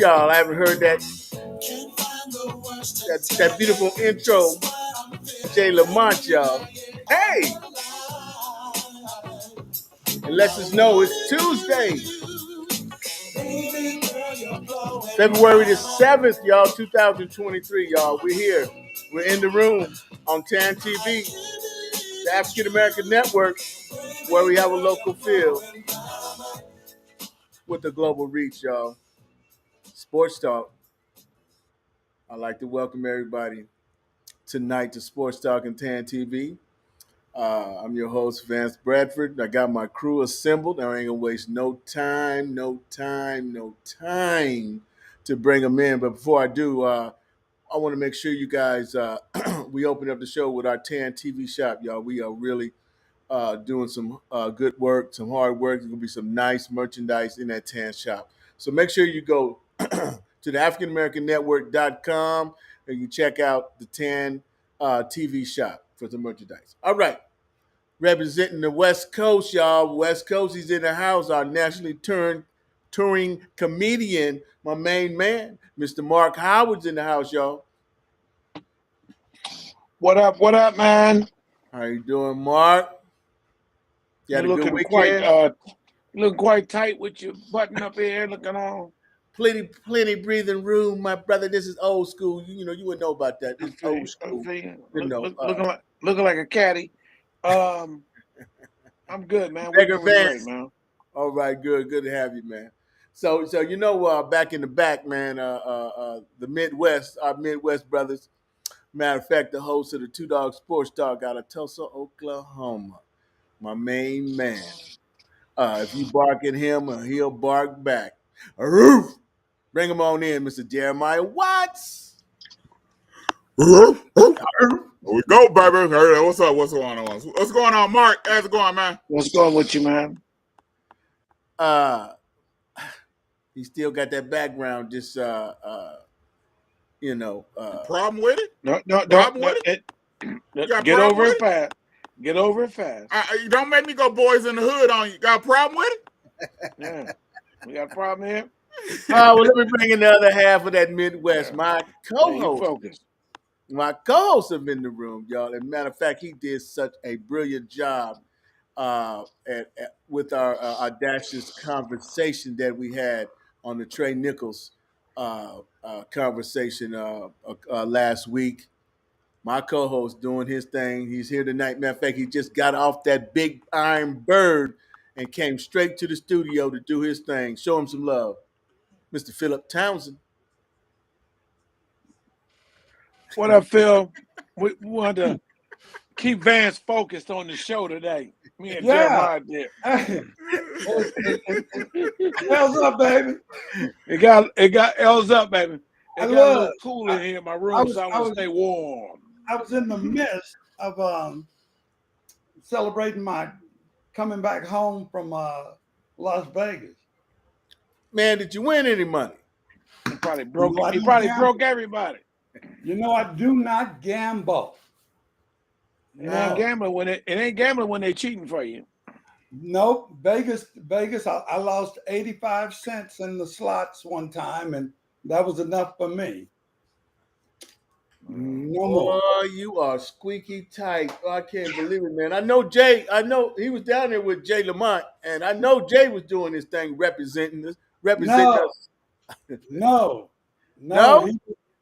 y'all. I haven't heard that beautiful intro, Jay Lamont, y'all. Hey, and lets us know it's Tuesday, February the 7th, y'all, 2023, y'all. We're here. We're in the room on TAN TV, the African American Network, where we have a local feel with the global reach, y'all. Sports Talk. I'd like to welcome everybody tonight to Sports Talk and TAN TV. I'm your host, Vance Bradford. I got my crew assembled. I ain't gonna waste no time to bring them in. But before I do, I want to make sure you guys, we open up the show with our TAN TV shop, y'all. We are really doing some good work, some hard work. There's gonna be some nice merchandise in that TAN shop. So make sure you go to the AfricanAmericanNetwork.com and you check out the TAN TV shop for the merchandise. All right. Representing the West Coast, y'all. West Coast, he's in the house. Our nationally touring comedian, my main man, Mr. Mark Howard's in the house, y'all. What up, man? How you doing, Mark? You had a good weekend? Looking quite tight with your button up here, looking on. Plenty breathing room, my brother. This is old school. You know, you wouldn't know about that. This is old school. Looking like a caddy. I'm good, man. We're doing great, man. All right, good to have you, man. So you know, back in the back, man, the Midwest, our Midwest brothers. Matter of fact, the host of the Two Dog Sports Talk out of Tulsa, Oklahoma, my main man. If you bark at him, he'll bark back. Aroof! Bring him on in, Mr. Jeremiah Watts. Here we go, baby. Hey, what's up? What's going on? What's going on, Mark? How's it going, man? What's going with you, man? He still got that background, just problem with it? No, problem with it? Get over it fast. Get over it fast. Don't make me go Boys in the Hood on you. Got a problem with it? Yeah. We got a problem here? Well, let me bring in the other half of that Midwest. My co-host. My co-hosts have been in the room, y'all. As a matter of fact, he did such a brilliant job with our audacious conversation that we had on the Trey Nichols conversation last week. My co-host doing his thing. He's here tonight. Matter of fact, he just got off that big iron bird and came straight to the studio to do his thing. Show him some love. Mr. Philip Townsend. What up, Phil? We want to keep Vance focused on the show today. Me and Jeremiah did. L's up, baby. It got L's up, baby. It got a little cool in here in my room, so I want to stay warm. I was in the midst of celebrating my coming back home from Las Vegas. Man, did you win any money? He probably broke everybody. You know, I do not gamble. It ain't gambling when they cheating for you. Nope. Vegas. I lost 85 cents in the slots one time, and that was enough for me. No more. Oh, you are squeaky tight. Oh, I can't believe it, man. I know Jay. I know he was down there with Jay Lamont, and I know Jay was doing his thing, representing us. No.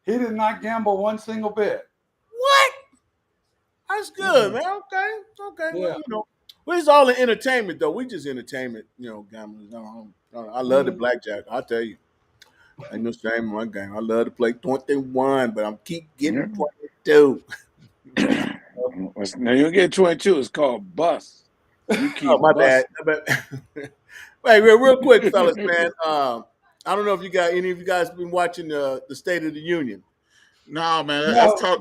He did not gamble one single bit. What? That's good, man. Okay. Yeah. Well, it's all in entertainment, though. We just entertainment, gamblers. I love the blackjack. I'll tell you. Ain't no shame in my game. I love to play 21, but I'm keep getting 22. Now you get 22. It's called bust. My bad. Hey, real quick, fellas, man. I don't know if any of you guys been watching the State of the Union. No, man.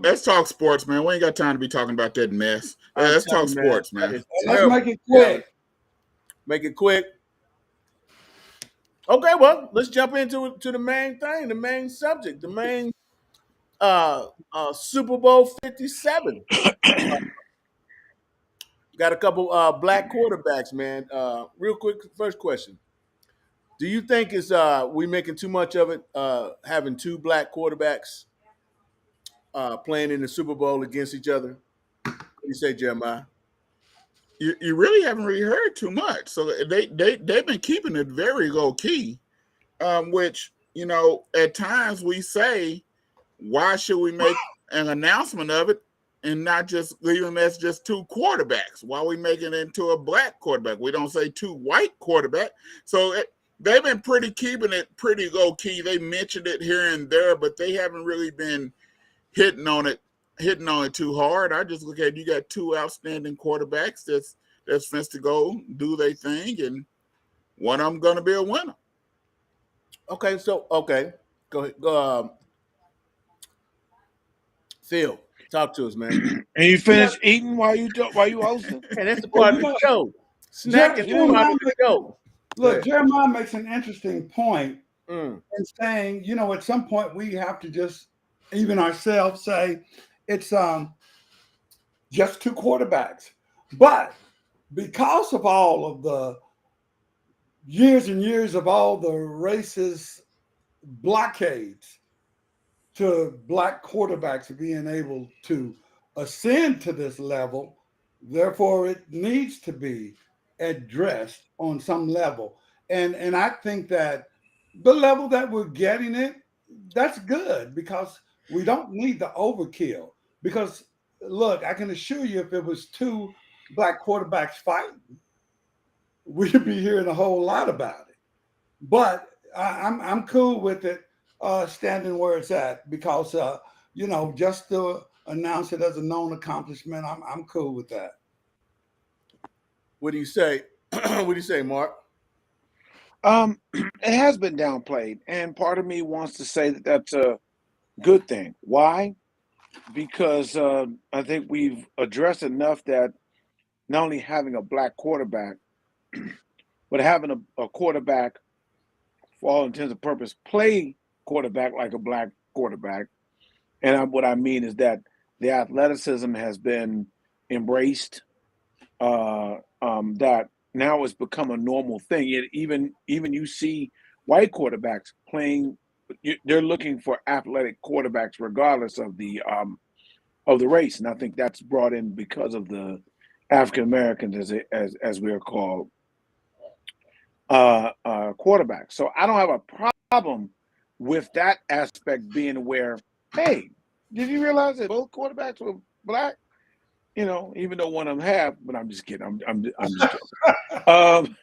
Let's talk sports, man. We ain't got time to be talking about that mess. Let's talk sports, man. Let's make it quick. Make it quick. Okay, well, let's jump into the main thing, the main subject, the main Super Bowl 57. Got a couple black quarterbacks, man. Real quick, first question. Do you think is we making too much of it? Having two black quarterbacks playing in the Super Bowl against each other. What do you say, Jeremiah? You really haven't really heard too much. So they've been keeping it very low key, which at times we say, why should we make an announcement of it and not just leave them as just two quarterbacks? Why are we making it into a black quarterback? We don't say two white quarterback. So they've been keeping it pretty low key. They mentioned it here and there, but they haven't really been hitting on it too hard. I just look at you got two outstanding quarterbacks that's fenced to go do their thing, and one of them going to be a winner. Okay, go ahead. Phil, talk to us, man. And you finished eating while you hosting? And that's the part of the show. Snacking is part of the show. Look, Jeremiah makes an interesting point in saying, at some point we have to just, even ourselves, say it's just two quarterbacks. But because of all of the years and years of all the racist blockades to black quarterbacks being able to ascend to this level, therefore it needs to be addressed on some level. And I think that the level that we're getting it, that's good, because we don't need the overkill. Because look, I can assure you, if it was two black quarterbacks fighting, we'd be hearing a whole lot about it. But I'm cool with it standing where it's at, because just to announce it as a known accomplishment, I'm cool with that. What do you say? What do you say, Mark? It has been downplayed, and part of me wants to say that that's a good thing. Why? Because I think we've addressed enough that not only having a black quarterback, but having a quarterback, for all intents and purposes, play quarterback like a black quarterback. And what I mean is that the athleticism has been embraced, that now it's become a normal thing. Even you see white quarterbacks playing, they're looking for athletic quarterbacks regardless of the race. And I think that's brought in because of the African Americans, as we are called, quarterbacks. So I don't have a problem with that aspect being where, hey, did you realize that both quarterbacks were black? Even though one of them have, but I'm just kidding. I'm just joking.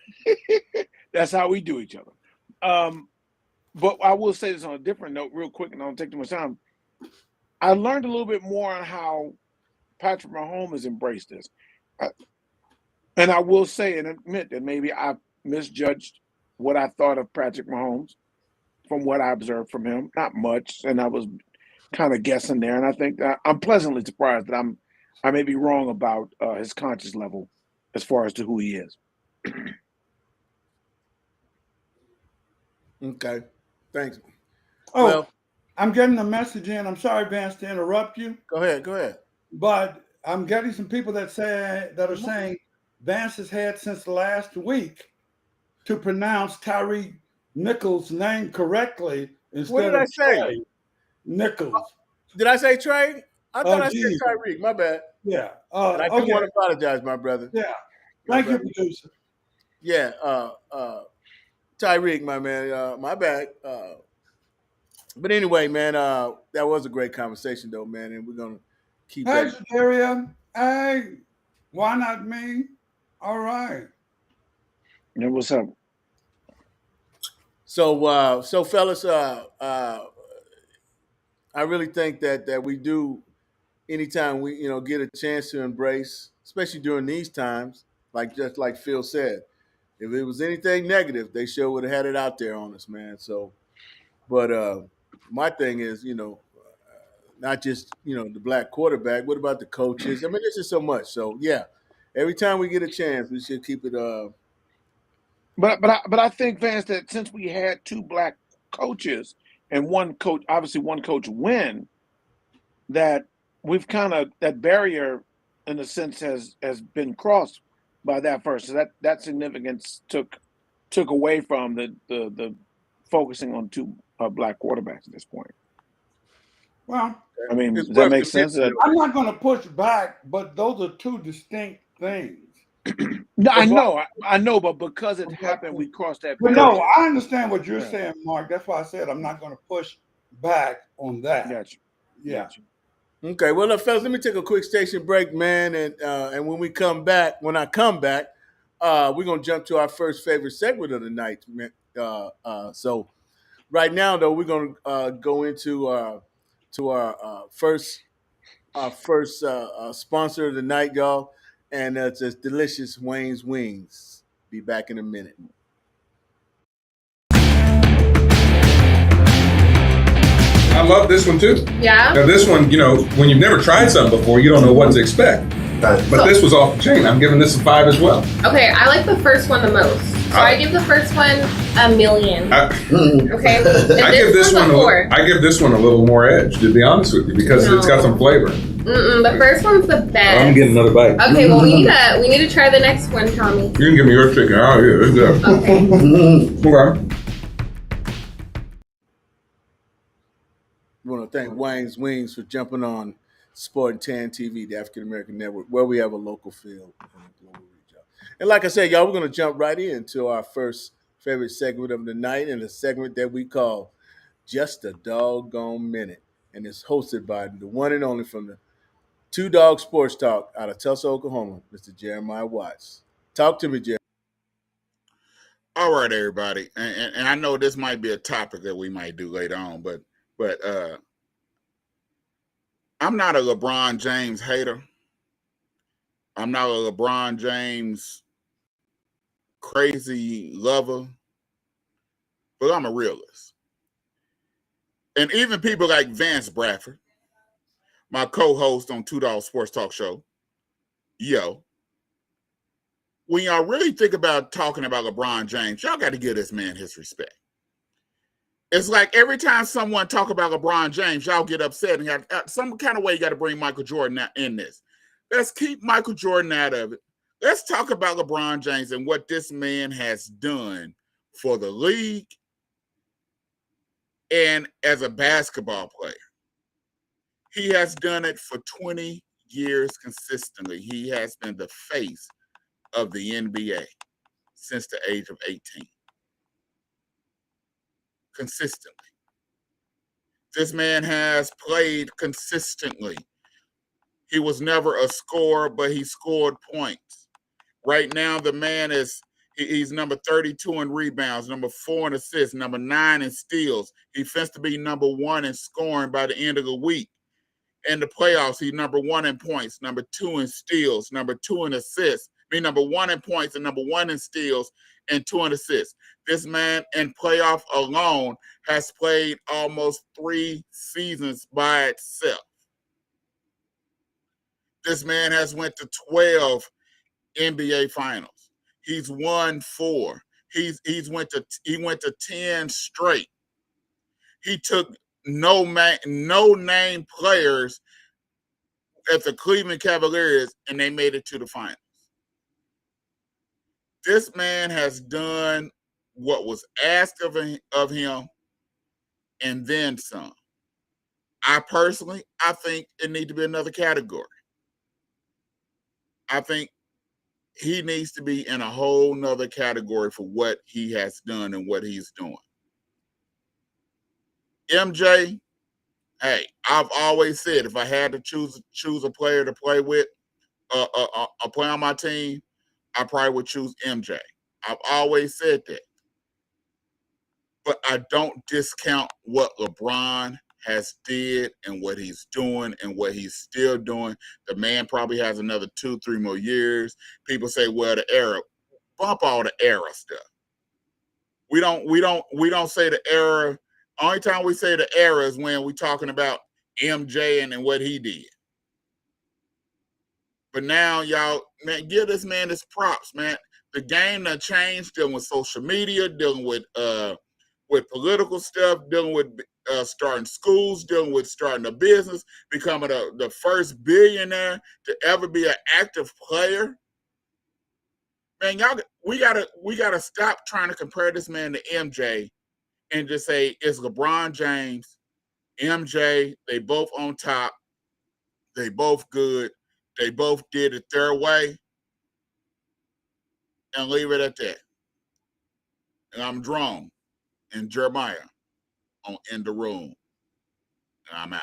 That's how we do each other. But I will say this on a different note real quick, and I don't take too much time. I learned a little bit more on how Patrick Mahomes has embraced this. And I will say and admit that maybe I misjudged what I thought of Patrick Mahomes from what I observed from him. Not much, and I was kind of guessing there. And I think that I'm pleasantly surprised that I may be wrong about his conscious level as far as to who he is. Okay, thanks. Oh, well, I'm getting a message in. I'm sorry, Vance, to interrupt you. Go ahead. But I'm getting some people that are saying Vance has had since last week to pronounce Tyreek Nichols' name correctly instead what did I say? Trey Nichols. Did I say Trey? I thought I said Tyreek. My bad. Yeah. And I do want to apologize, my brother. Yeah. Thank you, producer. Yeah. Tyreek, my man. My bad. But anyway, man, that was a great conversation, though, man, and we're gonna keep that. Hey, Daria. Hey, why not me? All right. Yeah, what's up? So fellas, I really think that we do, anytime we get a chance to embrace, especially during these times, just like Phil said, if it was anything negative, they sure would have had it out there on us, man. So, but my thing is, not just the black quarterback. What about the coaches? I mean, there's just so much. So yeah, every time we get a chance, we should keep it. But I think, Vance, that since we had two black coaches and one coach win, that we've kind of, that barrier in a sense has been crossed by that first. So that significance took took away from the focusing on two black quarterbacks at this point. Well, I mean, It's does that worth make the sense? mention, I'm not going to push back, but those are two distinct things. No, I know, but because it happened, we crossed that But bridge. no, I understand what you're Yeah. saying, Mark. That's why I said I'm not going to push back on that. Gotcha. Yeah. Gotcha. Okay, well, fellas, let me take a quick station break, man, and when I come back, we're gonna jump to our first favorite segment of the night, man. So right now, though, we're gonna go into to our first sponsor of the night, y'all, and it's delicious Wayne's Wings. Be back in a minute. I love this one too. Yeah. Now this one, when you've never tried something before, you don't know what to expect. But this was off the chain. I'm giving this a 5 as well. Okay, I like the first one the most. So I give the first one $1 million. Okay. I give this one a little more edge, to be honest with you, because it's got some flavor. The first one's the best. I'm getting another bite. Okay, well we need to try the next one, Tommy. You can give me your chicken. Oh yeah, it's good. Okay. Okay. We want to thank Wayne's Wings for jumping on Sport and Tan TV, the African American Network, where we have a local feel and a global reach out. And like I said, y'all, we're going to jump right into our first favorite segment of the night, and a segment that we call Just a Doggone Minute. And it's hosted by the one and only from the Two Dog Sports Talk out of Tulsa, Oklahoma, Mr. Jeremiah Watts. Talk to me, Jeremiah. All right, everybody. And I know this might be a topic that we might do later on, but I'm not a LeBron James hater. I'm not a LeBron James crazy lover, but I'm a realist. And even people like Vance Bradford, my co-host on Two Dog Sports Talk Show, when y'all really think about talking about LeBron James, y'all got to give this man his respect. It's like every time someone talk about LeBron James, y'all get upset and have some kind of way you got to bring Michael Jordan in this. Let's keep Michael Jordan out of it. Let's talk about LeBron James and what this man has done for the league and as a basketball player. He has done it for 20 years consistently. He has been the face of the NBA since the age of 18. Consistently. This man has played consistently. He was never a scorer, but he scored points. Right now, the man he's number 32 in rebounds, number 4 in assists, number 9 in steals. He fenced to be number 1 in scoring by the end of the week. In the playoffs, he's number 1 in points, number 2 in steals, number 2 in assists. Number 1 in points and number 1 in steals and 2 in assists. This man in playoff alone has played almost 3 seasons by itself. This man has went to 12 NBA finals. He's won 4. He went to 10 straight. He took no name players at the Cleveland Cavaliers and they made it to the finals. This man has done what was asked of him and then some. I think it needs to be another category. I think he needs to be in a whole nother category for what he has done and what he's doing. MJ, hey, I've always said if I had to choose a player to play with, a player on my team, I probably would choose MJ. I've always said that. But I don't discount what LeBron has did and what he's doing and what he's still doing. The man probably has another 2-3 more years. People say, well, the era, bump all the era stuff. We don't say the era. Only time we say the era is when we're talking about MJ and what he did. But now, y'all, man, give this man his props, man. The game done changed, dealing with social media, dealing with political stuff, dealing with starting schools, dealing with starting a business, becoming the first billionaire to ever be an active player. Man, we gotta stop trying to compare this man to MJ and just say it's LeBron James, MJ. They both on top. They both good. They both did it their way, and leave it at that. And I'm Jerome and Jeremiah in the room, and I'm out.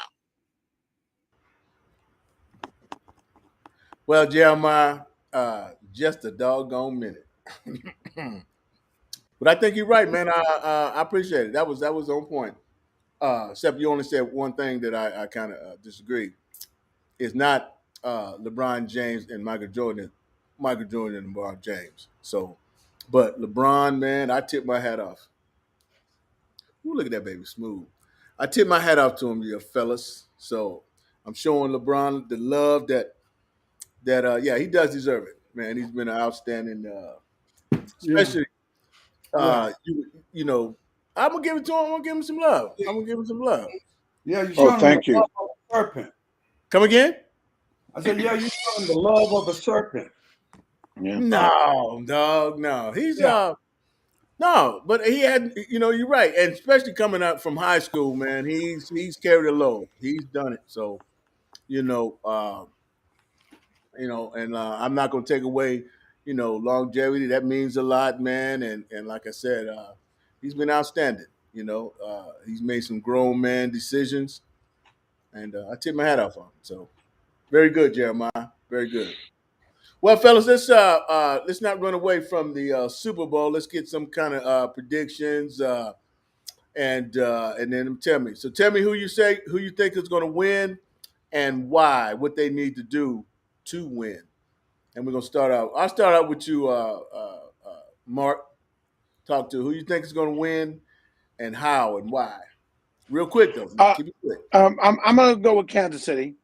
Well, Jeremiah, just a doggone minute. But I think you're right, man. I appreciate it. That was on point. Except you only said one thing that I kind of disagree. It's not LeBron James and Michael Jordan and LeBron James. So, but LeBron, man, I tip my hat off. Ooh, look at that baby, smooth. I tip my hat off to him, you fellas. So I'm showing LeBron the love that yeah, he does deserve it, man. He's been an outstanding, especially you know. I'm gonna give it to him. I'm gonna give him some love. I'm gonna give him some love. Yeah, you're showing thank the you. love of a serpent. Come again? I said, yeah, you're showing the love of a serpent. Yeah. No, dog, no. He's no, but he had, you're right, and especially coming up from high school, man. He's carried a load. He's done it. So, and I'm not gonna take away, longevity. That means a lot, man. And like I said, he's been outstanding. He's made some grown man decisions, and I tip my hat off on him. So, very good, Jeremiah. Very good. Well, fellas, let's not run away from the Super Bowl. Let's get some kind of predictions, and then tell me. So, tell me who you think is going to win, and why. What they need to do to win. And we're gonna start out. I'll start out with you, Mark. Talk to who you think is going to win, and how and why. Real quick though. Keep it quick. I'm gonna go with Kansas City.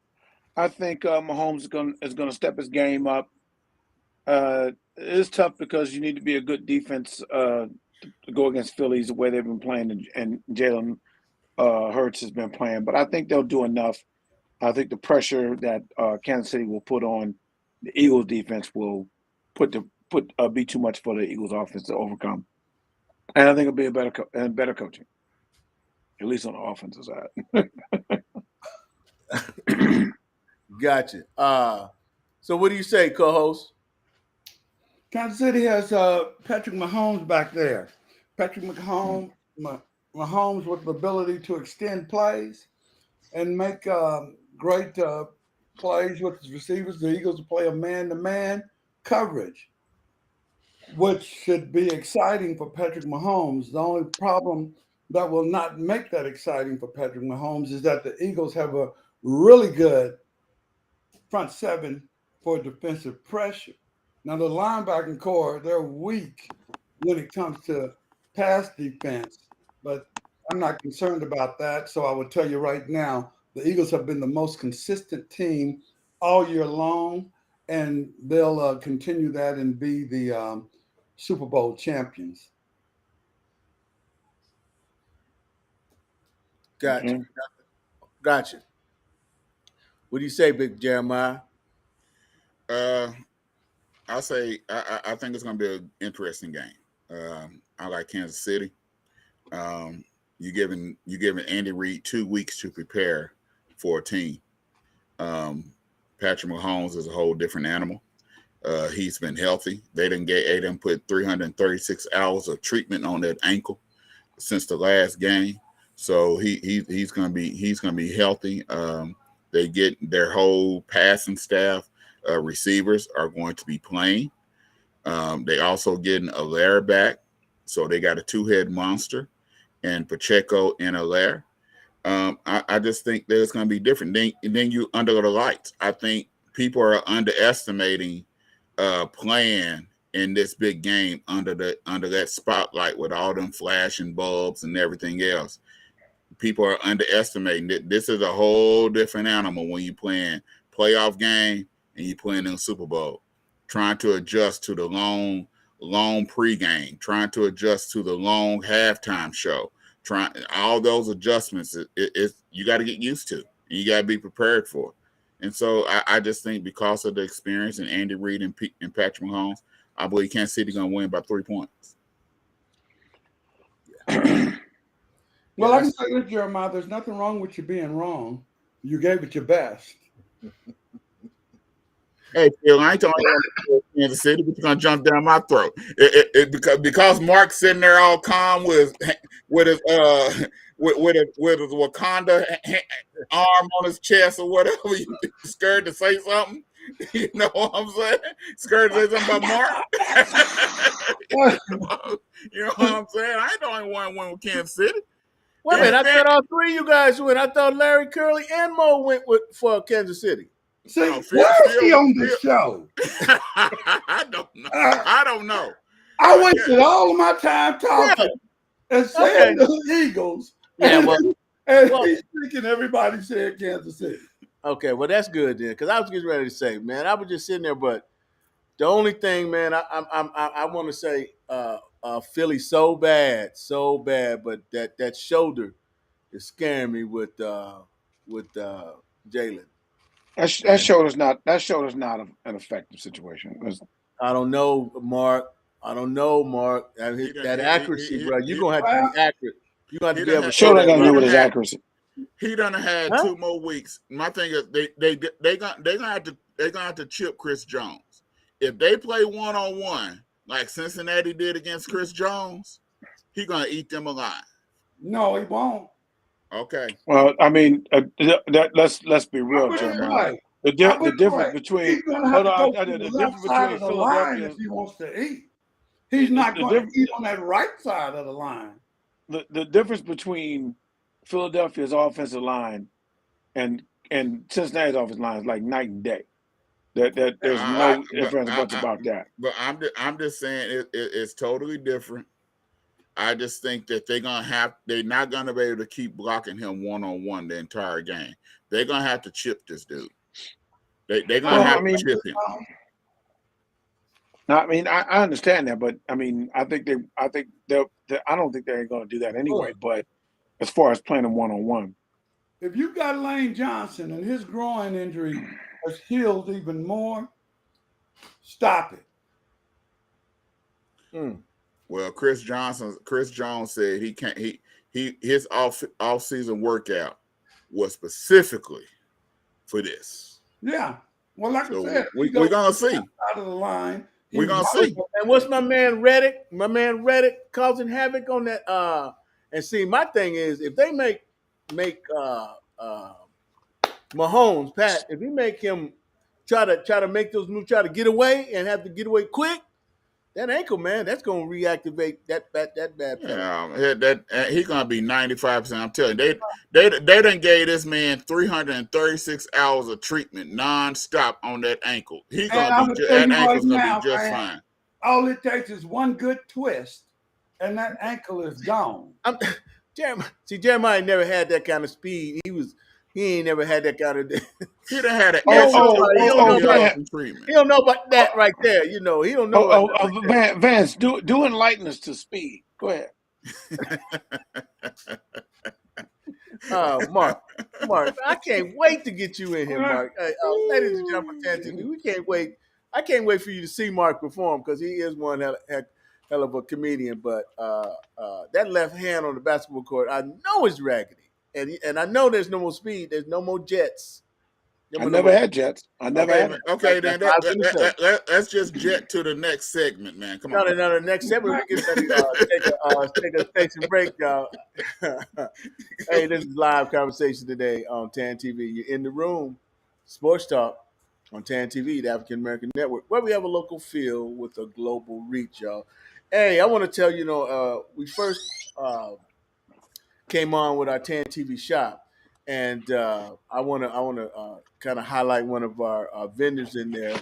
I think Mahomes is gonna step his game up. It's tough because you need to be a good defense to go against Phillies the way they've been playing, and Jalen Hurts has been playing. But I think they'll do enough. I think the pressure that Kansas City will put on the Eagles defense will be too much for the Eagles offense to overcome. And I think it'll be better coaching, at least on the offensive side. Gotcha. So what do you say, co-host? Kansas City has Patrick Mahomes back there. Patrick Mahomes with the ability to extend plays and make great plays with his receivers. The Eagles will play a man-to-man coverage, which should be exciting for Patrick Mahomes. The only problem that will not make that exciting for Patrick Mahomes is that the Eagles have a really good front seven for defensive pressure. Now, the linebacking core, they're weak when it comes to pass defense, but I'm not concerned about that. So I would tell you right now, the Eagles have been the most consistent team all year long, and they'll continue that and be the Super Bowl champions. Gotcha. Gotcha. What do you say, Big Jeremiah? I'll say I think it's going to be an interesting game. I like Kansas City. You're giving Andy Reid 2 weeks to prepare for a team. Patrick Mahomes is a whole different animal. He's been healthy. They didn't put 336 hours of treatment on that ankle since the last game. So he's gonna be healthy. They get their whole passing staff, receivers are going to be playing. They also getting Allaire back, so they got a 2-head monster, and Pacheco and Allaire. I just think that it's going to be different. Then you under the lights. I think people are underestimating playing in this big game under that spotlight with all them flashing bulbs and everything else. People are underestimating that this is a whole different animal when you playing playoff game and you playing in the Super Bowl. Trying to adjust to the long pregame, trying to adjust to the long halftime show. All those adjustments, you got to get used to, and you got to be prepared for. And so I just think because of the experience and Andy Reid and Patrick Mahomes, I believe Kansas City going to win by 3 points. Well, I can say this, Jeremiah, there's nothing wrong with you being wrong. You gave it your best. Hey, Phil, I ain't talking about Kansas City, but you're gonna jump down my throat. Because Mark's sitting there all calm with his with his Wakanda arm on his chest or whatever. You scared to say something? You know what I'm saying? Scared to say something about Mark? You know what I'm saying? I ain't the only one who went with Kansas City. Wait a minute, I thought all three of you guys went. I thought Larry, Curly, and Mo went for Kansas City. See, where is he on the show? I don't know. I wasted all of my time talking and saying the Eagles. Yeah, and he's thinking everybody said Kansas City. Okay, well that's good then, because I was getting ready to say, man, I was just sitting there, but the only thing, man, I want to say, Philly so bad, but that shoulder is scaring me with Jalen. That shoulder's not an effective situation. I don't know, Mark. That accuracy, bro. You're gonna have to be accurate. You got to be able to show that gonna do with his accuracy. He done had 2 more weeks. My thing is they gonna have to chip Chris Jones. If they play 1-on-1 like Cincinnati did against Chris Jones, he gonna eat them alive. No, he won't. Okay. Well, I mean, let's be real, Jeremiah. The difference between Philadelphia, if he wants to eat, he's not going to eat on that right side of the line. The difference between Philadelphia's offensive line and Cincinnati's offensive line is like night and day. That there's no difference about that. But I'm just saying it's totally different. I just think that they're not gonna be able to keep blocking him 1-on-1 the entire game. They're gonna have to chip this dude. They're gonna have to chip him. I mean, I understand that, but I mean, I don't think they're going to do that anyway. But as far as playing him 1-on-1, if you got Lane Johnson and his groin injury has healed even more, stop it. Well, Chris Jones said he can't. His off-season workout was specifically for this. Yeah. Well, like I said, we're gonna see. Out of the line. We're gonna see. And what's my man Reddick? My man Reddick causing havoc on that. And see, my thing is, if they make Mahomes, Pat, if he make him try to make those moves, try to get away and have to get away quick, that ankle, man, that's gonna reactivate that bad play. Yeah, he's gonna be 95%. I'm telling you, they done gave this man 336 hours of treatment nonstop on that ankle. He's gonna be that ankle's gonna be just fine. All it takes is one good twist, and that ankle is gone. Jeremiah never had that kind of speed. He ain't never had that kind of. He done had an treatment. He don't know about that right there. You know, he don't know. Vance, do enlighten us to speed. Go ahead. Mark, I can't wait to get you in here, Mark. Ladies and gentlemen, we can't wait. I can't wait for you to see Mark perform because he is one hell of a comedian. But that left hand on the basketball court, I know is raggedy. And I know there's no more speed. There's no more jets. I never had jets. I never had. Okay, then let's just jet to the next segment, man. Come on. No, the next segment we can take a station break, y'all. Hey, this is live conversation today on TAN TV. You're in the room, Sports Talk on TAN TV, the African American Network, where we have a local feel with a global reach, y'all. Hey, I want to tell you, we first came on with our TAN TV shop, and I want to kind of highlight one of our vendors in there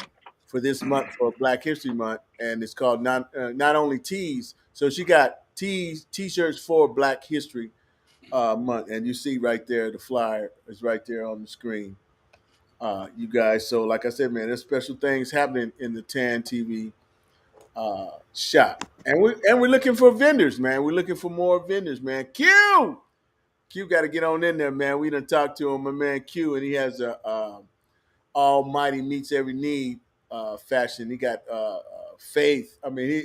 for this month, for Black History Month, and it's called Not Only Tees. So she got t-shirts for Black History Month, and you see right there the flyer is right there on the screen, you guys. So like I said, man, there's special things happening in the TAN TV shop, and we're looking for vendors, man. We're looking for more vendors, man. Q got to get on in there, man. We done talked to him, my man Q, and he has a Almighty Meets Every Need fashion. He got faith. I mean,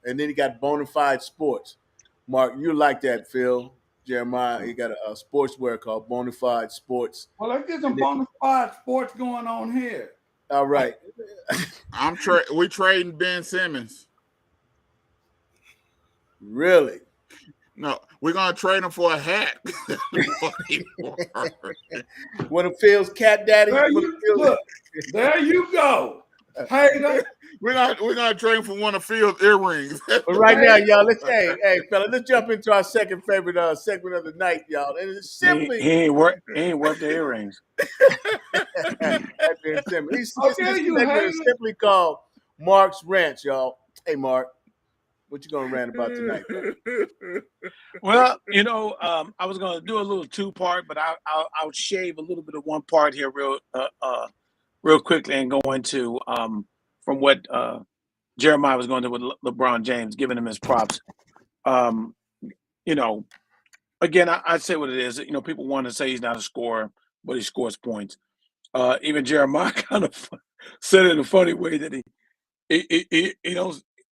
and then he got Bonafide Sports. Mark, you like that, Phil? Jeremiah, he got a sportswear called Bonafide Sports. Well, let's get some Bonafide Sports going on here. All right. We trading Ben Simmons. Really? No, we're gonna trade him for a hat. One of Phil's cat daddy. There you go. Hater. We're gonna trade him for one of Phil's earrings. But right now, y'all, let's jump into our second favorite segment of the night, y'all. And it's simply he ain't worth the earrings. This segment is simply called Mark's Rant, y'all. Hey, Mark, what you gonna rant about tonight? Well, I was gonna do a little 2-part, but I'll shave a little bit of one part here real quickly and go into from what Jeremiah was going to do with LeBron James, giving him his props. Again, I say what it is. People want to say he's not a scorer, but he scores points. Even Jeremiah kind of said it in a funny way that he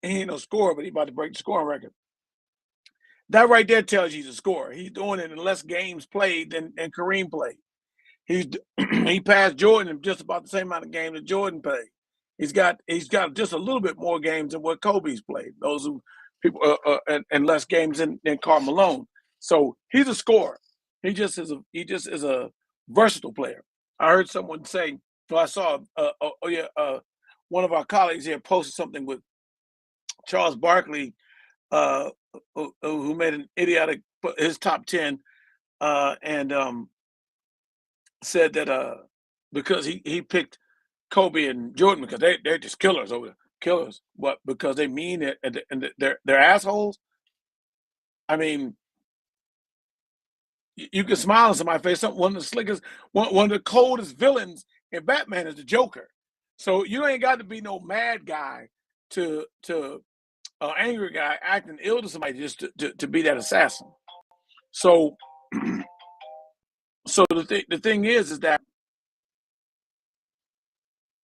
ain't no scorer, but he about to break the scoring record. That right there tells you he's a scorer. He's doing it in less games played than Kareem played. He passed Jordan in just about the same amount of games that Jordan played. He's got just a little bit more games than what Kobe's played. Those who people and less games than Karl Malone. So he's a scorer. He just is a versatile player. I heard someone say, I saw one of our colleagues here posted something with Charles Barkley, who made an idiotic his top 10, and said that because he picked Kobe and Jordan because they're just killers over there, killers, but because they mean it and they're assholes. I mean, you can smile on somebody's face. One of the slickest, one of the coldest villains in Batman is the Joker. So you ain't got to be no mad guy to angry guy acting ill to somebody just to be that assassin. So the thing is that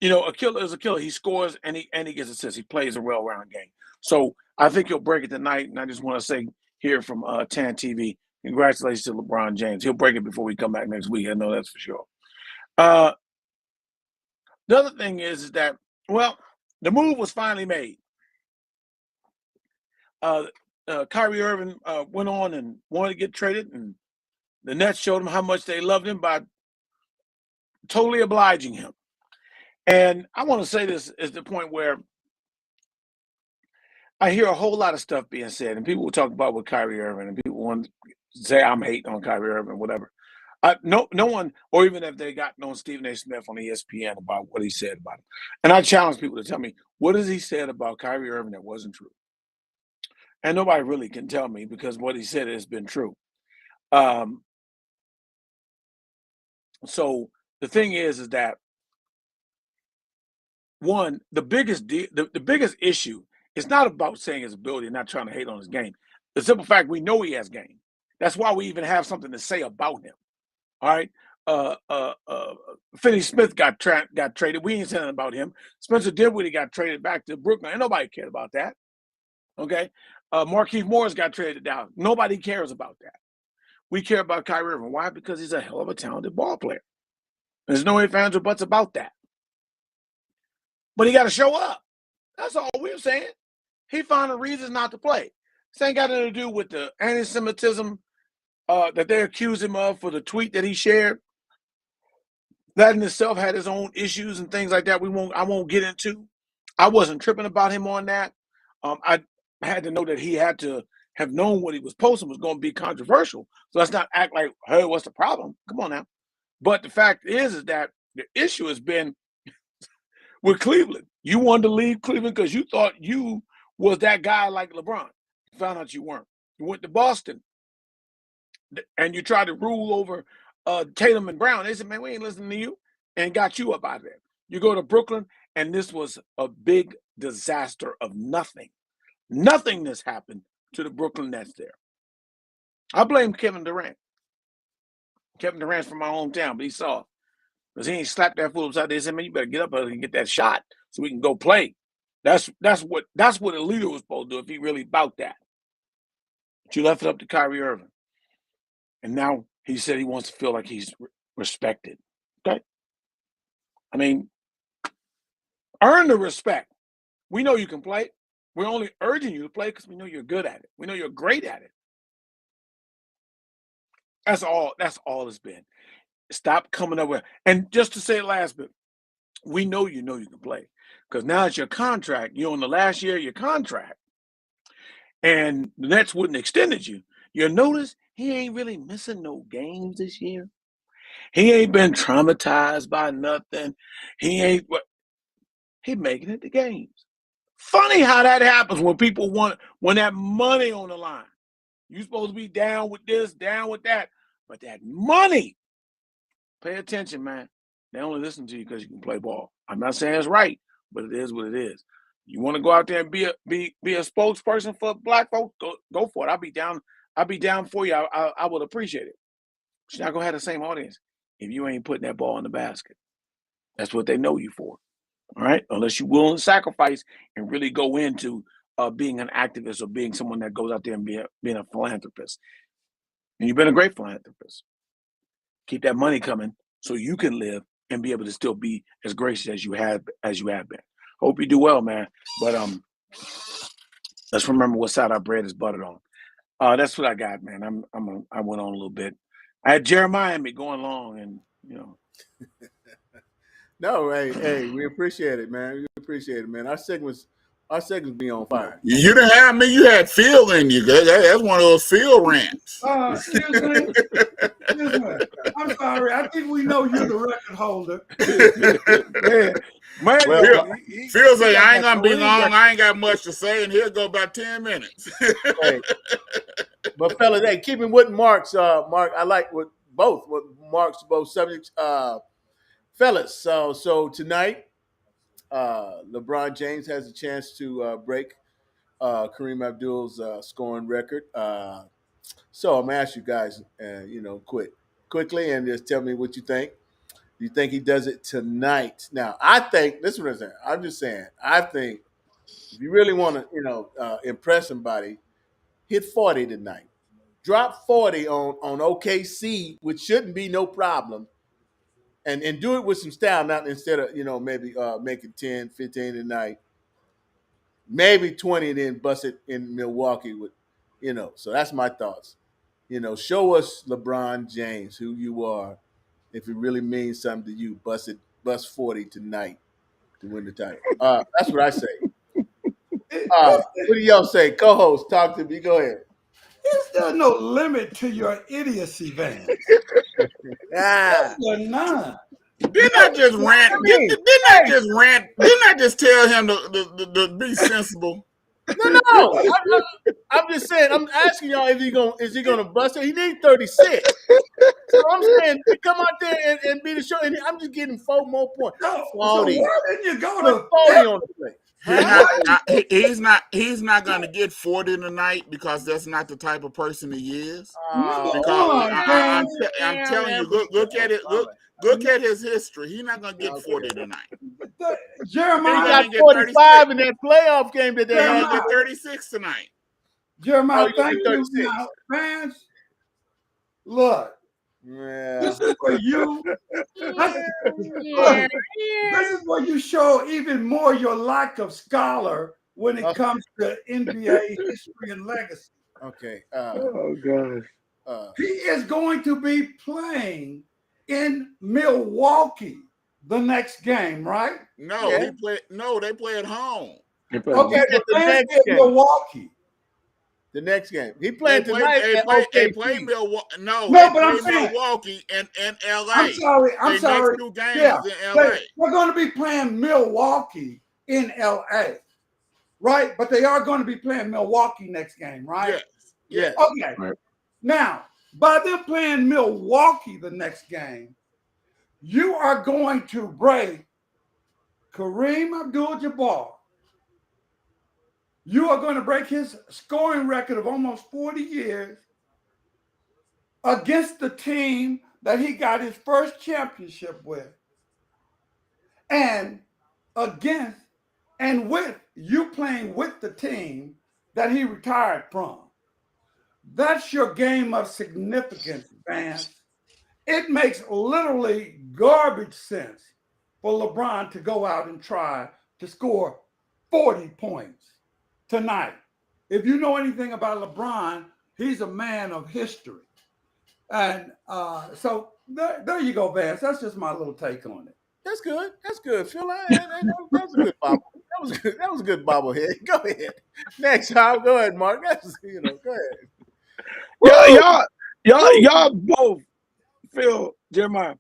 a killer is a killer. He scores and he gets assists. He plays a well-rounded game. So I think he'll break it tonight. And I just want to say here from TAN TV, congratulations to LeBron James. He'll break it before we come back next week. I know that's for sure. The other thing is that, well, the move was finally made. Kyrie Irving went on and wanted to get traded, and the Nets showed him how much they loved him by totally obliging him. And I want to say this is the point where I hear a whole lot of stuff being said, and people will talk about with Kyrie Irving, and people want to say I'm hating on Kyrie Irving, whatever. No one, or even if they got on Stephen A. Smith on ESPN about what he said about him. And I challenge people to tell me, what has he said about Kyrie Irving that wasn't true? And nobody really can tell me because what he said has been true. So the thing is that one, the biggest issue is not about saying his ability and not trying to hate on his game. The simple fact we know he has game. That's why we even have something to say about him. All right. Finney Smith got traded. We ain't saying anything about him. Spencer Dinwiddie got traded back to Brooklyn. Ain't nobody cared about that. Okay. Markieff Morris got traded down. Nobody cares about that. We care about Kyrie Irving. Why? Because he's a hell of a talented ball player. There's no ifs, ands, or buts about that. But he got to show up. That's all we're saying. He found a reason not to play. This ain't got nothing to do with the anti-Semitism that they accuse him of for the tweet that he shared. That in itself had his own issues and things like that. I won't get into. I wasn't tripping about him on that. I had to know that he had to have known what he was posting was going to be controversial. So let's not act like, hey, what's the problem? Come on now. But the fact is that the issue has been with Cleveland. You wanted to leave Cleveland because you thought you was that guy like LeBron. You found out you weren't. You went to Boston and you tried to rule over Tatum and Brown. They said, man, we ain't listening to you, and got you up out of there. You go to Brooklyn, and this was a big disaster of nothing. Nothingness happened to the Brooklyn Nets there. I blame Kevin Durant. Kevin Durant's from my hometown, but he saw Because he ain't slapped that fool upside the head. Said, man, you better get up and get that shot so we can go play. That's what a leader was supposed to do if he really about that. But you left it up to Kyrie Irving. And now he said he wants to feel like he's respected. Okay? I mean, earn the respect. We know you can play. We're only urging you to play because we know you're good at it. We know you're great at it. That's all it's been. Stop coming up with, and just to say it last bit, we know you can play. Because now it's your contract. You're on the last year of your contract. And the Nets wouldn't extended you. You'll notice he ain't really missing no games this year. He ain't been traumatized by nothing. He making it to games. Funny how that happens when people when that money on the line. You're supposed to be down with this, down with that. But that money, pay attention, man. They only listen to you because you can play ball. I'm not saying it's right, but it is what it is. You want to go out there and be a spokesperson for black folks? Go for it. I'll be down for you. I would appreciate it. But you're not gonna have the same audience if you ain't putting that ball in the basket. That's what they know you for. All right? Unless you're willing to sacrifice and really go into being an activist or being someone that goes out there and being a philanthropist. And you've been a great philanthropist. Keep that money coming so you can live and be able to still be as gracious as you have been. Hope you do well, man. But let's remember what side our bread is buttered on. That's what I got, man. I went on a little bit. I had Jeremiah in me going long, and No, hey, we appreciate it, man. We appreciate it, man. Our segments be on fire. You didn't have me. You had Phil in you. That's one of those Phil rants. Excuse me. I'm sorry. I think we know you're the record holder. man, well, Phil say, I ain't going to be long. I ain't got much to say, and he'll go about 10 minutes. Hey. But, fellas, hey, keeping with Mark's, Mark, I like what Mark's both subjects. Fellas, so tonight, LeBron James has a chance to break Kareem Abdul's scoring record. So I'm gonna ask you guys, quickly, and just tell me what you think. Do you think he does it tonight? Now, I think this is what I'm saying. I'm just saying. I think if you really want to, impress somebody, hit 40 tonight. Drop 40 on OKC, which shouldn't be no problem. And do it with some style, not instead of, maybe making 10, 15 tonight. Maybe 20 and then bust it in Milwaukee with, So that's my thoughts. Show us LeBron James who you are. If it really means something to you, bust 40 tonight to win the title. That's what I say. What do y'all say? Co-host, talk to me. Go ahead. Is there no limit to your idiocy, Vance? Ah. None. Didn't I just rant? Didn't I just tell him to be sensible? No. I'm just saying. I'm asking y'all if is he gonna bust it? He needs 36. So I'm saying come out there and be the show. And I'm just getting 4 more points. 40. So why didn't you go to 40 on the play? He's not going to get 40 tonight because that's not the type of person he is. Because I'm telling you, look at it. Look at his history. He's not going to get 40 tonight. Jeremiah he got 45 in that playoff game that they had. He got 36 tonight. Jeremiah, thank you. Now, fans, look. Yeah. This is for you. This is where you show even more your lack of scholar when it comes to NBA history and legacy. Okay. Oh gosh. He is going to be playing in Milwaukee the next game, right? No, they play at home. Okay, the next game, Milwaukee. The next game. He played tonight. They play Milwaukee. No, but I'm saying Milwaukee and LA. I'm sorry. Next 2 games in LA. We're going to be playing Milwaukee in LA, right? But they are going to be playing Milwaukee next game, right? Yes. Okay. Right. Now, by them playing Milwaukee the next game, you are going to break Kareem Abdul-Jabbar. You are going to break his scoring record of almost 40 years against the team that he got his first championship with. and against and with you playing with the team that he retired from. That's your game of significance, Vance. It makes literally garbage sense for LeBron to go out and try to score 40 points tonight. If you know anything about LeBron, he's a man of history. And so there you go, Vance. That's just my little take on it. That's good. That's good, Phil. That was a good bobble. That was good. That was a good bobblehead. Go ahead. Next time, go ahead, Mark. That's go ahead. Y'all both, Phil, Jeremiah.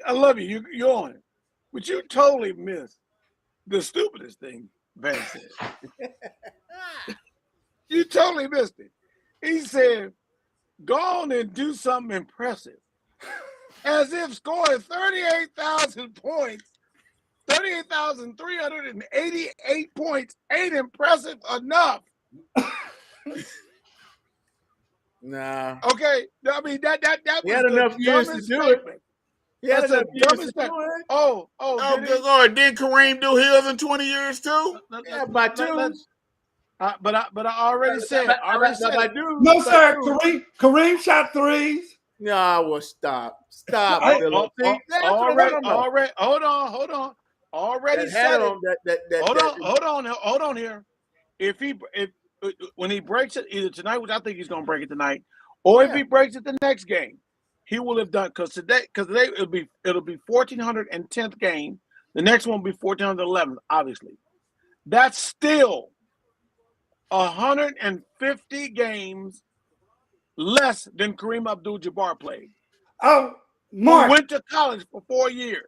I love you. You're on it, but you totally missed the stupidest thing Vance said. You totally missed it. He said, "Go on and do something impressive," as if scoring 38,000 points. 38,388 points ain't impressive enough. Nah. Okay. I mean that He was had the enough years to dumbest do statement. it. He had That's the enough years dumbest to statement. do it. Oh, good Lord. Did Kareem do his in 20 years too? Yeah, by twos. But I already said. No, sir. Kareem shot threes. No, well, stop. Stop, Philip. Already. Hold on. Already said it. Hold on here. If when he breaks it, either tonight, which I think he's gonna break it tonight, or if he breaks it the next game, he will have done because today it'll be 1410th game. The next one will be 1411th, obviously. That's still 150 games less than Kareem Abdul-Jabbar played. Oh, Mark. Who went to college for 4 years.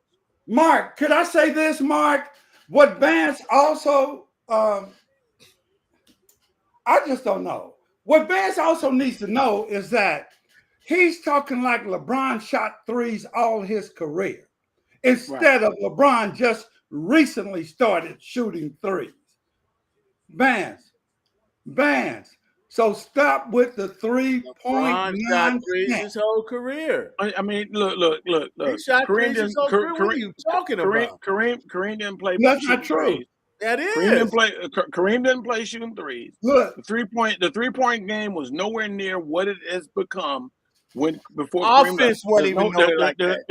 Mark, could I say this, Mark? What Vance also, I just don't know. What Vance also needs to know is that he's talking like LeBron shot threes all his career instead of LeBron just recently started shooting threes. Vance. So stop with the 3-point shot threes his whole career. I mean, look. He shot threes his whole career. What are you talking about? Kareem didn't play. That's not true. Threes. That is. Kareem didn't play shooting threes. Look, the 3-point game was nowhere near what it has become before offense Kareem wasn't even like that.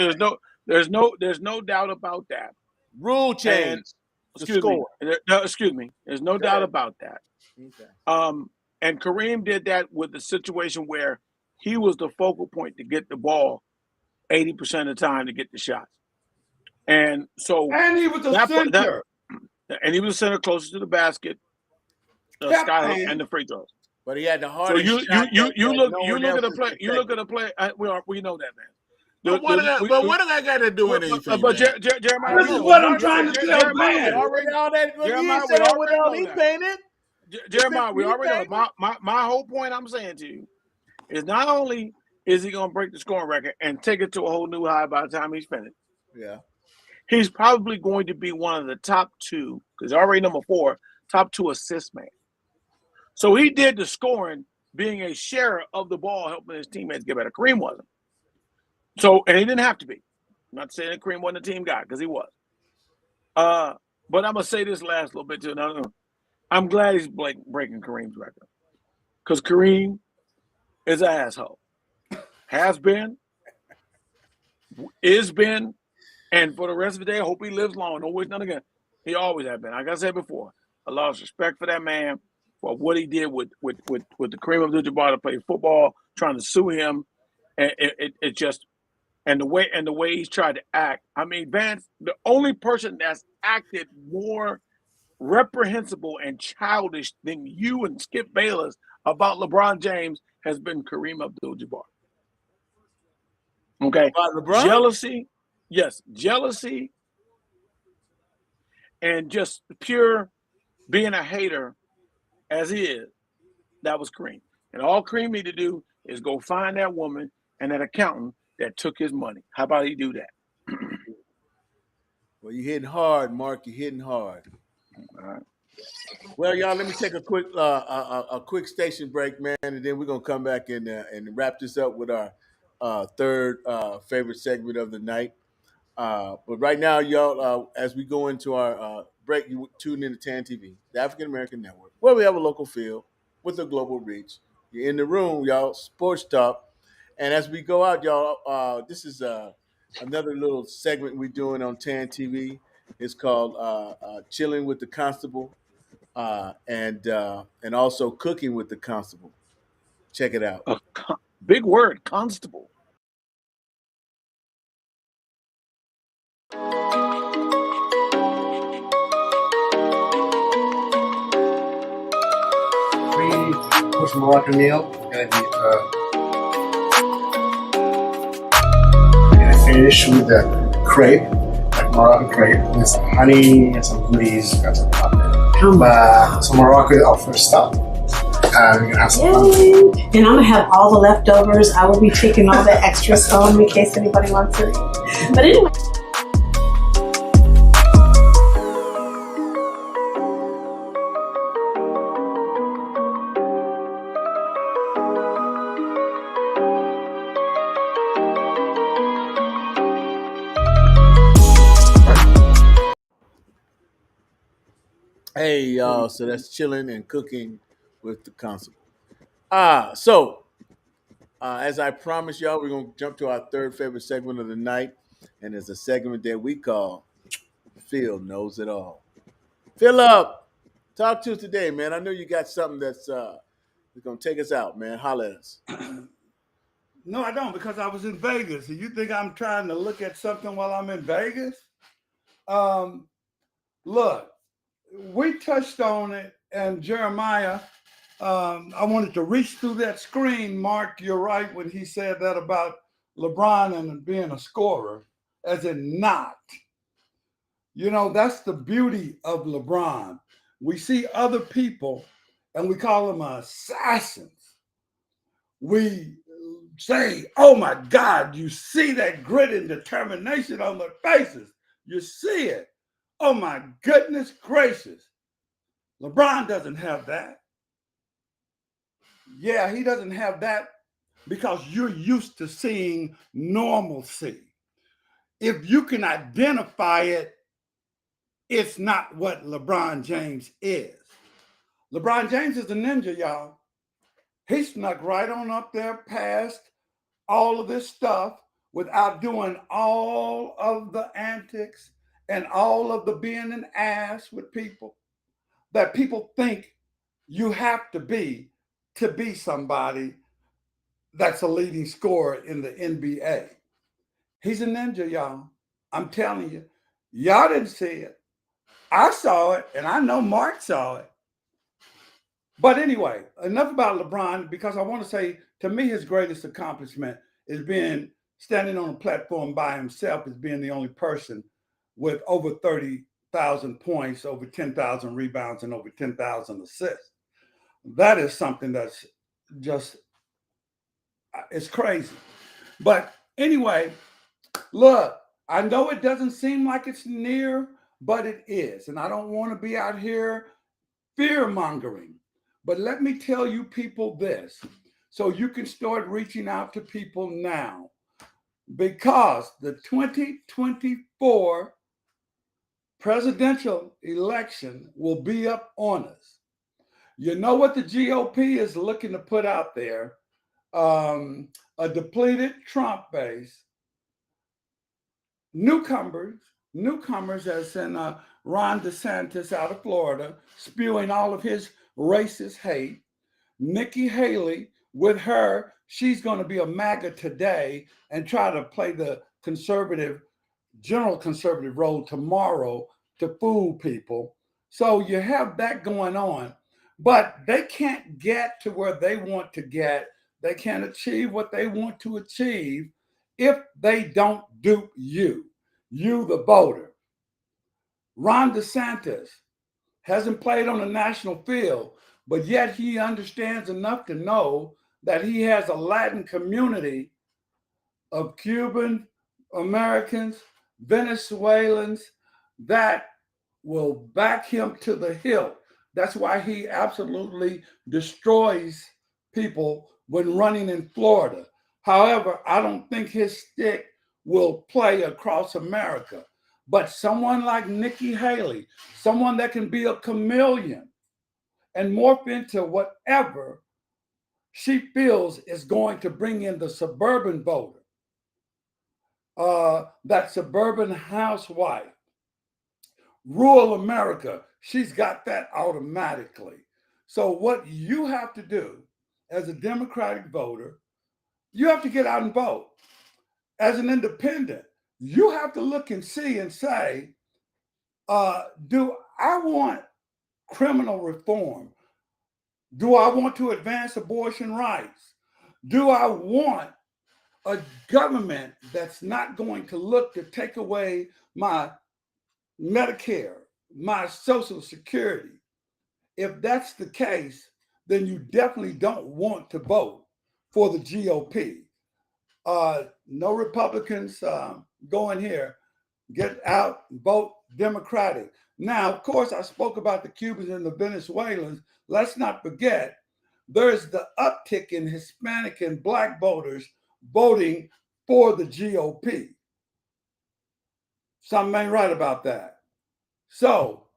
There's no doubt about that. Rule change. Excuse me. There's no doubt about that. Okay. And Kareem did that with the situation where he was the focal point to get the ball 80% of the time to get the shots. And so he was a center. And he was the center closest to the basket, skyhook, and the free throws. But he had the hardest. So you look at the play. You look at the play. We know that, man. But what do I got to do with anything? But Jeremiah, this is what I'm trying to tell man. Jeremiah, we already know. My whole point I'm saying to you is not only is he going to break the scoring record and take it to a whole new high by the time he's finished. Yeah. He's probably going to be one of the top 2, because already number 4, top 2 assist man. So he did the scoring, being a sharer of the ball, helping his teammates get better. Kareem wasn't. So, and he didn't have to be. I'm not saying that Kareem wasn't a team guy, because he was. But I'm going to say this last little bit too. No. I'm glad he's breaking Kareem's record, because Kareem is an asshole. Has been, is been, and for the rest of the day, I hope he lives long. Don't wish nothing again. He always has been. Like I said before, I lost respect for that man for what he did with the Kareem Abdul-Jabbar to play football, trying to sue him, and it just and the way he's tried to act. I mean, Vance, the only person that's acted more reprehensible and childish than you and Skip Bayless about LeBron James has been Kareem Abdul-Jabbar. Okay, jealousy, and just pure being a hater as he is. That was Kareem, and all Kareem need to do is go find that woman and that accountant that took his money. How about he do that? Well, you're hitting hard, Mark. You're hitting hard. All right. Well, y'all, let me take a quick station break, man, and then we're gonna come back and wrap this up with our third favorite segment of the night. But right now, y'all, as we go into our break, you tune in to TAN TV, the African American Network, where we have a local feel with a global reach. You're in the room, y'all, sports talk. And as we go out, y'all, this is another little segment we're doing on TAN TV. It's called Chilling with the Constable and also Cooking with the Constable. Check it out. Big word, constable. Push Moroccan meal, and finish with the crepe, like Moroccan crepe, with some honey and some goodies. Got some so Morocco is our first stop. We're gonna have some fun. And I'm gonna have all the leftovers. I will be taking all the extras home in case anybody wants it. But anyway. Hey, y'all. So that's chilling and cooking with the constable. So as I promised y'all, we're going to jump to our third favorite segment of the night. And it's a segment that we call Phil Knows It All. Philip, talk to us today, man. I know you got something that's going to take us out, man. Holla at us. No, I don't, because I was in Vegas. Do you think I'm trying to look at something while I'm in Vegas? Look, we touched on it, and Jeremiah, I wanted to reach through that screen. Mark, you're right when he said that about LeBron and being a scorer, as in not. You know, that's the beauty of LeBron. We see other people, and we call them assassins. We say, oh my God, you see that grit and determination on their faces. You see it. Oh my goodness gracious. LeBron doesn't have that. Yeah, he doesn't have that because you're used to seeing normalcy. If you can identify it, it's not what LeBron James is. LeBron James is a ninja, y'all. He snuck right on up there past all of this stuff without doing all of the antics and all of the being an ass with people that people think you have to be somebody that's a leading scorer in the NBA. He's a ninja, y'all. I'm telling you. Y'all didn't see it. I saw it, and I know Mark saw it. But anyway, enough about LeBron, because I want to say, to me, his greatest accomplishment is being standing on a platform by himself, as being the only person with over 30,000 points, over 10,000 rebounds, and over 10,000 assists. That is something that's just, it's crazy. But anyway, look, I know it doesn't seem like it's near, but it is. And I don't want to be out here fear-mongering. But let me tell you people this, so you can start reaching out to people now, because the 2024 presidential election will be up on us. You know what the GOP is looking to put out there? A depleted Trump base, newcomers as in Ron DeSantis out of Florida, spewing all of his racist hate. Nikki Haley, with her, she's going to be a MAGA today and try to play the general conservative role tomorrow to fool people. So you have that going on, but they can't get to where they want to get. They can't achieve what they want to achieve if they don't dupe you, the voter. Ron DeSantis hasn't played on a national field, but yet he understands enough to know that he has a Latin community of Cuban Americans, Venezuelans that will back him to the hilt. That's why he absolutely destroys people when running in Florida. However, I don't think his stick will play across America. But someone like Nikki Haley, someone that can be a chameleon and morph into whatever she feels is going to bring in the suburban voter, that suburban housewife, rural America, she's got that automatically. So what you have to do as a Democratic voter, you have to get out and vote. As an independent, you have to look and see and say, do I want criminal reform? Do I want to advance abortion rights? Do I want a government that's not going to look to take away my Medicare, my Social Security? If that's the case, then you definitely don't want to vote for the GOP. No Republicans go in here, get out, vote Democratic. Now, of course, I spoke about the Cubans and the Venezuelans. Let's not forget, there's the uptick in Hispanic and Black voters voting for the GOP. Something ain't right about that. So,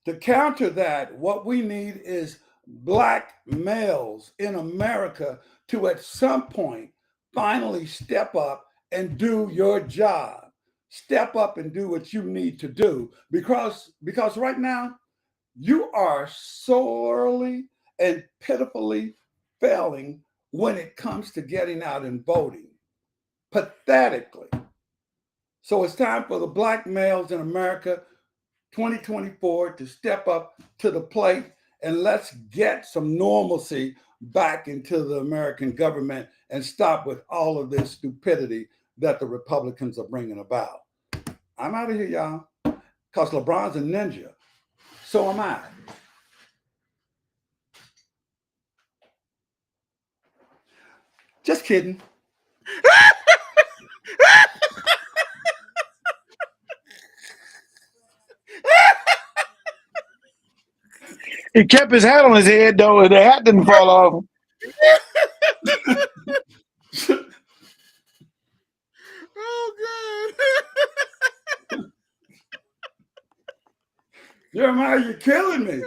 to counter that, what we need is Black males in America to at some point finally step up and do your job. Step up and do what you need to do, because right now you are sorely and pitifully failing when it comes to getting out and voting. Pathetically. So it's time for the Black males in America 2024 to step up to the plate, and let's get some normalcy back into the American government and stop with all of this stupidity that the Republicans are bringing about. I'm out of here, y'all, because LeBron's a ninja. So am I. Just kidding. He kept his hat on his head, though, and the hat didn't fall off. Oh, God. Jeremiah, you're killing me.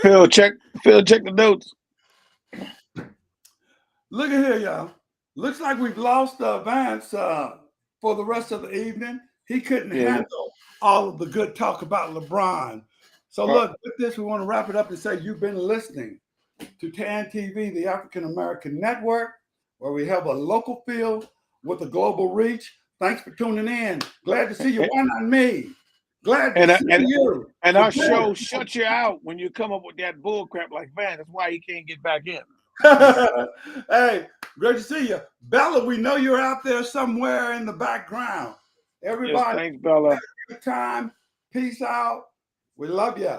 Phil, check the notes. Look at here, y'all. Looks like we've lost Vance for the rest of the evening. He couldn't handle all of the good talk about LeBron. So look, with this, we want to wrap it up and say you've been listening to TAN TV, the African American Network, where we have a local feel with a global reach. Thanks for tuning in. Glad to see you. Why not me? Glad to see you. And our show shuts you out when you come up with that bull crap like Van. That's why he can't get back in. Hey, great to see you. Bella, we know you're out there somewhere in the background. Everybody, yes, thanks, Bella. Good time. Peace out. We love you.